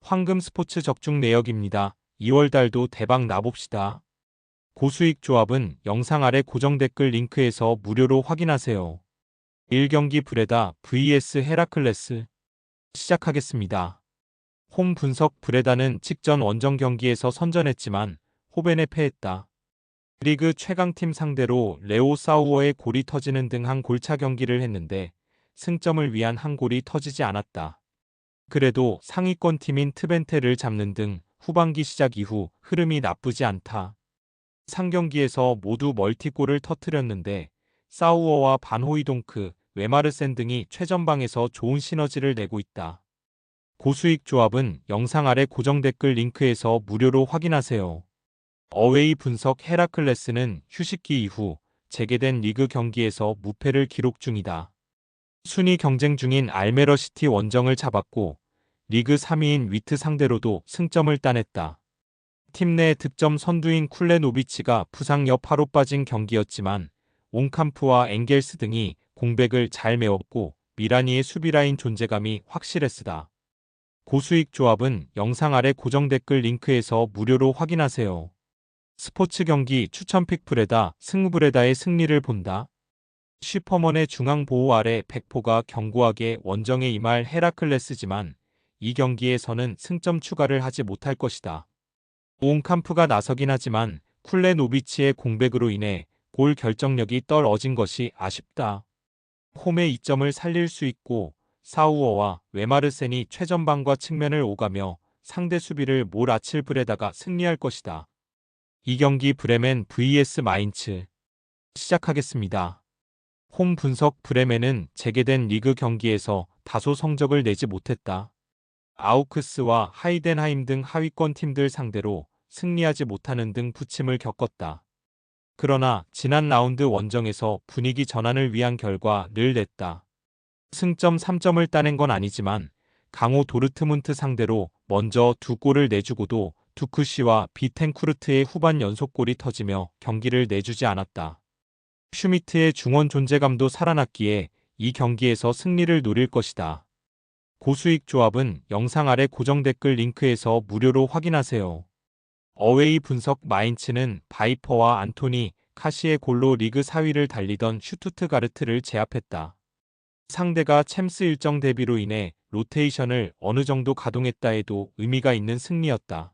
황금 스포츠 적중 내역입니다. 2월달도 대박 나봅시다. 고수익 조합은 영상 아래 고정 댓글 링크에서 무료로 확인하세요. 1경기 브레다 vs 헤라클레스 시작하겠습니다. 홈 분석 브레다는 직전 원정 경기에서 선전했지만 호벤에 패했다. 리그 최강팀 상대로 레오 사우어의 골이 터지는 등 한 골차 경기를 했는데 승점을 위한 한 골이 터지지 않았다. 그래도 상위권 팀인 트벤테를 잡는 등 후반기 시작 이후 흐름이 나쁘지 않다. 상경기에서 모두 멀티골을 터뜨렸는데 사우어와 반호이동크, 웨마르센 등이 최전방에서 좋은 시너지를 내고 있다. 고수익 조합은 영상 아래 고정 댓글 링크에서 무료로 확인하세요. 어웨이 분석 헤라클레스는 휴식기 이후 재개된 리그 경기에서 무패를 기록 중이다. 순위 경쟁 중인 알메러시티 원정을 잡았고 리그 3위인 위트 상대로도 승점을 따냈다. 팀 내 득점 선두인 쿨레노비치가 부상 여파로 빠진 경기였지만 옹캄프와 엥겔스 등이 공백을 잘 메웠고 미라니의 수비라인 존재감이 확실했으다. 고수익 조합은 영상 아래 고정 댓글 링크에서 무료로 확인하세요. 스포츠 경기 추천픽 브레다, 승브레다의 승리를 본다. 슈퍼먼의 중앙 보호 아래 백포가 견고하게 원정에 임할 헤라클레스지만 이 경기에서는 승점 추가를 하지 못할 것이다. 옹캄프가 나서긴 하지만 쿨레노비치의 공백으로 인해 골 결정력이 떨어진 것이 아쉽다. 홈의 이점을 살릴 수 있고 사우어와 웨마르센이 최전방과 측면을 오가며 상대 수비를 몰아칠 브레다가 승리할 것이다. 이 경기 브레멘 vs 마인츠 시작하겠습니다. 홈 분석 브레멘은 재개된 리그 경기에서 다소 성적을 내지 못했다. 아우크스와 하이덴하임 등 하위권 팀들 상대로 승리하지 못하는 등 부침을 겪었다. 그러나 지난 라운드 원정에서 분위기 전환을 위한 결과를 냈다. 승점 3점을 따낸 건 아니지만 강호 도르트문트 상대로 먼저 두 골을 내주고도 두쿠시와 비텐쿠르트의 후반 연속골이 터지며 경기를 내주지 않았다. 슈미트의 중원 존재감도 살아났기에 이 경기에서 승리를 노릴 것이다. 고수익 조합은 영상 아래 고정 댓글 링크에서 무료로 확인하세요. 어웨이 분석 마인츠는 바이퍼와 안토니, 카시의 골로 리그 4위를 달리던 슈투트가르트를 제압했다. 상대가 챔스 일정 대비로 인해 로테이션을 어느 정도 가동했다 해도 의미가 있는 승리였다.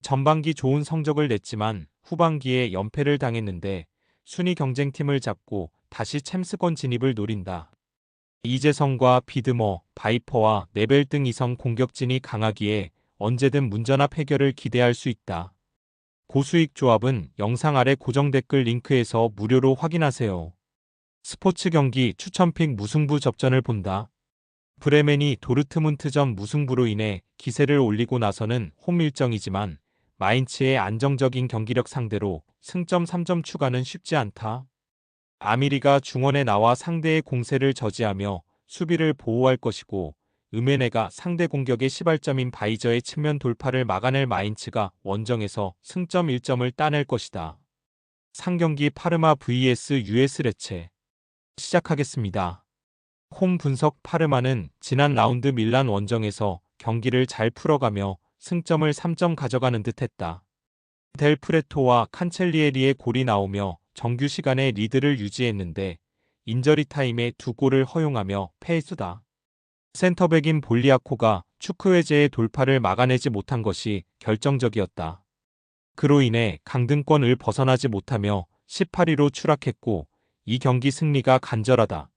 전반기 좋은 성적을 냈지만 후반기에 연패를 당했는데 순위 경쟁팀을 잡고 다시 챔스권 진입을 노린다. 이재성과 비드머, 바이퍼와 네벨 등 이성 공격진이 강하기에 언제든 문전압 해결을 기대할 수 있다. 고수익 조합은 영상 아래 고정 댓글 링크에서 무료로 확인하세요. 스포츠 경기 추천픽 무승부 접전을 본다. 브레멘이 도르트문트전 무승부로 인해 기세를 올리고 나서는 홈 일정이지만 마인츠의 안정적인 경기력 상대로 승점 3점 추가는 쉽지 않다. 아미리가 중원에 나와 상대의 공세를 저지하며 수비를 보호할 것이고 으메네가 상대 공격의 시발점인 바이저의 측면 돌파를 막아낼 마인츠가 원정에서 승점 1점을 따낼 것이다. 상경기 파르마 vs US 레체 시작하겠습니다. 홈 분석 파르마는 지난 라운드 밀란 원정에서 경기를 잘 풀어가며 승점을 3점 가져가는 듯했다. 델 프레토와 칸첼리에리의 골이 나오며 정규 시간에 리드를 유지했는데 인저리 타임에 두 골을 허용하며 패했다. 센터백인 볼리아코가 추크웨제의 돌파를 막아내지 못한 것이 결정적이었다. 그로 인해 강등권을 벗어나지 못하며 18위로 추락했고 이 경기 승리가 간절하다.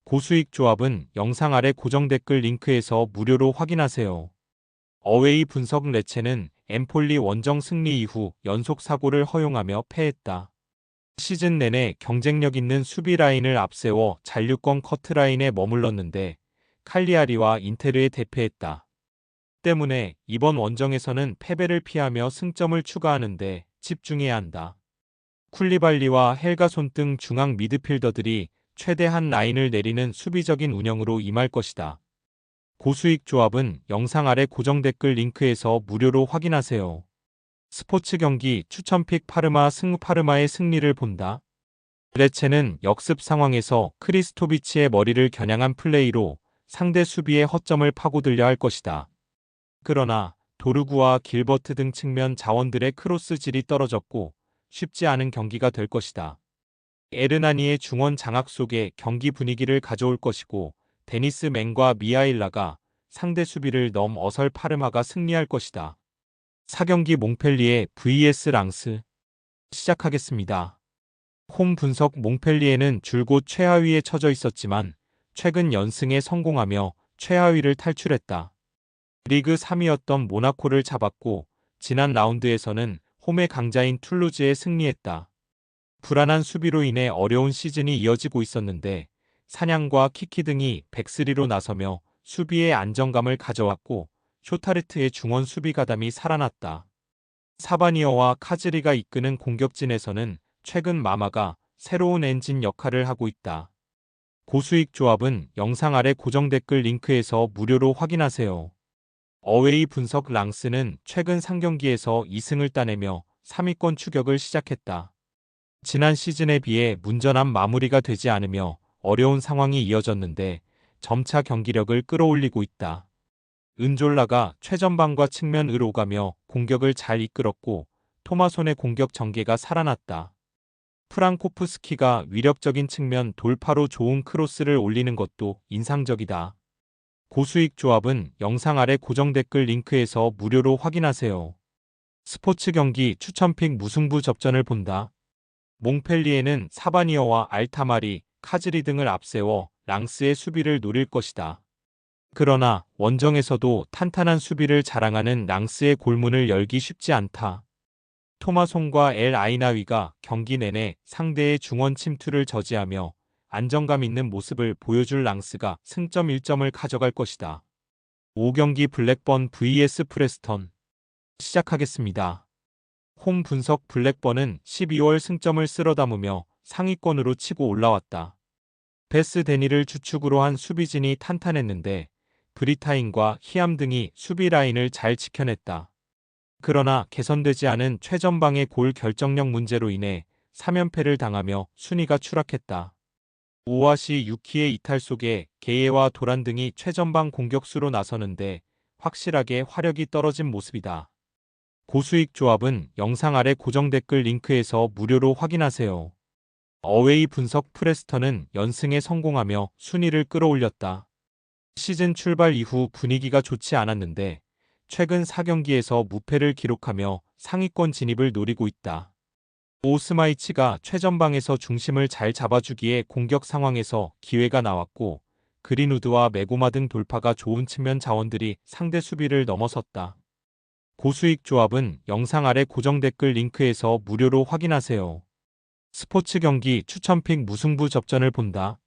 고수익 조합은 영상 아래 고정 댓글 링크에서 무료로 확인하세요. 어웨이 분석 레체는 엠폴리 원정 승리 이후 연속 사고를 허용하며 패했다. 시즌 내내 경쟁력 있는 수비 라인을 앞세워 잔류권 커트라인에 머물렀는데 칼리아리와 인테르에 대패했다. 때문에 이번 원정에서는 패배를 피하며 승점을 추가하는데 집중해야 한다. 쿨리발리와 헬가손 등 중앙 미드필더들이 최대한 라인을 내리는 수비적인 운영으로 임할 것이다. 고수익 조합은 영상 아래 고정 댓글 링크에서 무료로 확인하세요. 스포츠 경기 추천픽 파르마 파르마의 승리를 본다. 레체는 역습 상황에서 크리스토비치의 머리를 겨냥한 플레이로 상대 수비의 허점을 파고들려 할 것이다. 그러나 도르구와 길버트 등 측면 자원들의 크로스 질이 떨어졌고 쉽지 않은 경기가 될 것이다. 에르나니의 중원 장악 속에 경기 분위기를 가져올 것이고 데니스 맨과 미하일라가 상대 수비를 넘 어설 파르마가 승리할 것이다. 4경기 몽펠리에 vs 랑스 시작하겠습니다. 홈 분석 몽펠리에는 줄곧 최하위에 처져 있었지만 최근 연승에 성공하며 최하위를 탈출했다. 리그 3위였던 모나코를 잡았고 지난 라운드에서는 홈의 강자인 툴루즈에 승리했다. 불안한 수비로 인해 어려운 시즌이 이어지고 있었는데 사냥과 키키 등이 백스리로 나서며 수비에 안정감을 가져왔고 쇼타르트의 중원 수비 가담이 살아났다. 사바니어와 카즈리가 이끄는 공격진에서는 최근 마마가 새로운 엔진 역할을 하고 있다. 고수익 조합은 영상 아래 고정 댓글 링크에서 무료로 확인하세요. 어웨이 분석 랑스는 최근 3경기에서 2승을 따내며 3위권 추격을 시작했다. 지난 시즌에 비해 문전한 마무리가 되지 않으며 어려운 상황이 이어졌는데 점차 경기력을 끌어올리고 있다. 은졸라가 최전방과 측면을 오가며 공격을 잘 이끌었고 토마손의 공격 전개가 살아났다. 프랑코프스키가 위력적인 측면 돌파로 좋은 크로스를 올리는 것도 인상적이다. 고수익 조합은 영상 아래 고정 댓글 링크에서 무료로 확인하세요. 스포츠 경기 추천픽 무승부 접전을 본다. 몽펠리에는 사바니어와 알타마리, 카즈리 등을 앞세워 랑스의 수비를 노릴 것이다. 그러나 원정에서도 탄탄한 수비를 자랑하는 랑스의 골문을 열기 쉽지 않다. 토마송과 엘 아이나위가 경기 내내 상대의 중원 침투를 저지하며 안정감 있는 모습을 보여줄 랑스가 승점 1점을 가져갈 것이다. 5경기 블랙번 vs 프레스턴 시작하겠습니다. 홈 분석 블랙번은 12월 승점을 쓸어 담으며 상위권으로 치고 올라왔다. 베스 데니를 주축으로 한 수비진이 탄탄했는데 브리타인과 히암 등이 수비 라인을 잘 지켜냈다. 그러나 개선되지 않은 최전방의 골 결정력 문제로 인해 3연패를 당하며 순위가 추락했다. 오아시 유키의 이탈 속에 게예와 도란 등이 최전방 공격수로 나서는데 확실하게 화력이 떨어진 모습이다. 고수익 조합은 영상 아래 고정 댓글 링크에서 무료로 확인하세요. 어웨이 분석 프레스턴은 연승에 성공하며 순위를 끌어올렸다. 시즌 출발 이후 분위기가 좋지 않았는데 최근 4경기에서 무패를 기록하며 상위권 진입을 노리고 있다. 오스마이치가 최전방에서 중심을 잘 잡아주기에 공격 상황에서 기회가 나왔고 그린우드와 메고마 등 돌파가 좋은 측면 자원들이 상대 수비를 넘어섰다. 고수익 조합은 영상 아래 고정 댓글 링크에서 무료로 확인하세요. 스포츠 경기 추천픽 무승부 접전을 본다.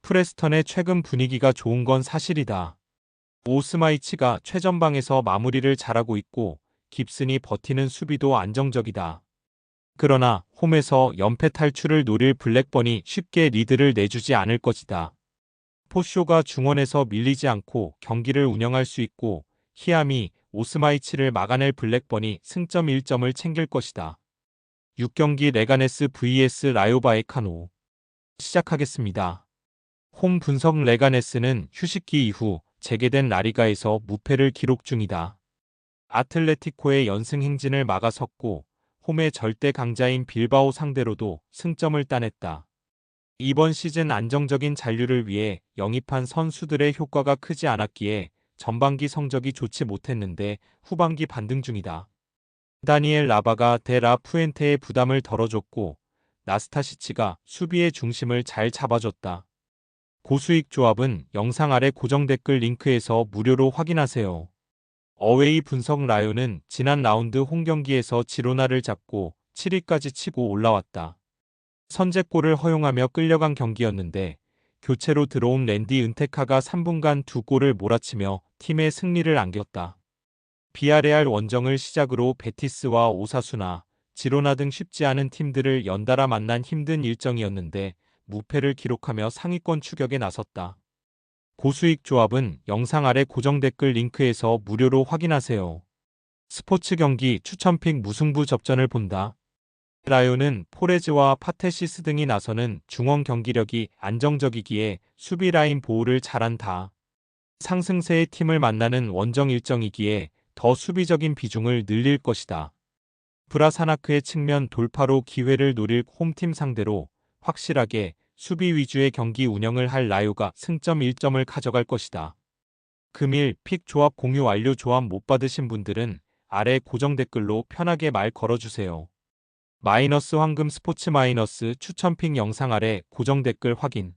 프레스턴의 최근 분위기가 좋은 건 사실이다. 오스마이치가 최전방에서 마무리를 잘하고 있고 깁슨이 버티는 수비도 안정적이다. 그러나 홈에서 연패 탈출을 노릴 블랙번이 쉽게 리드를 내주지 않을 것이다. 포쇼가 중원에서 밀리지 않고 경기를 운영할 수 있고 히암이 오스마이치를 막아낼 블랙번이 승점 1점을 챙길 것이다. 6경기 레가네스 vs 라요 바에카노 시작하겠습니다. 홈 분석 레가네스는 휴식기 이후 재개된 라리가에서 무패를 기록 중이다. 아틀레티코의 연승 행진을 막아섰고 홈의 절대 강자인 빌바오 상대로도 승점을 따냈다. 이번 시즌 안정적인 잔류를 위해 영입한 선수들의 효과가 크지 않았기에 전반기 성적이 좋지 못했는데 후반기 반등 중이다. 다니엘 라바가 데 라 푸엔테의 부담을 덜어줬고 나스타시치가 수비의 중심을 잘 잡아줬다. 고수익 조합은 영상 아래 고정 댓글 링크에서 무료로 확인하세요. 어웨이 분석 라요는 지난 라운드 홈경기에서 지로나를 잡고 7위까지 치고 올라왔다. 선제골을 허용하며 끌려간 경기였는데 교체로 들어온 랜디 은테카가 3분간 2골을 몰아치며 팀의 승리를 안겼다. 비아레알 원정을 시작으로 베티스와 오사수나, 지로나 등 쉽지 않은 팀들을 연달아 만난 힘든 일정이었는데 무패를 기록하며 상위권 추격에 나섰다. 고수익 조합은 영상 아래 고정 댓글 링크에서 무료로 확인하세요. 스포츠 경기 추천픽 무승부 접전을 본다. 라요는 포레즈와 파테시스 등이 나서는 중원 경기력이 안정적이기에 수비 라인 보호를 잘한다. 상승세의 팀을 만나는 원정 일정이기에 더 수비적인 비중을 늘릴 것이다. 브라사나크의 측면 돌파로 기회를 노릴 홈팀 상대로 확실하게 수비 위주의 경기 운영을 할 라요가 승점 1점을 가져갈 것이다. 금일 픽 조합 공유 완료. 조합 못 받으신 분들은 아래 고정 댓글로 편하게 말 걸어주세요. 마이너스 황금 스포츠 마이너스 추천픽 영상 아래 고정 댓글 확인.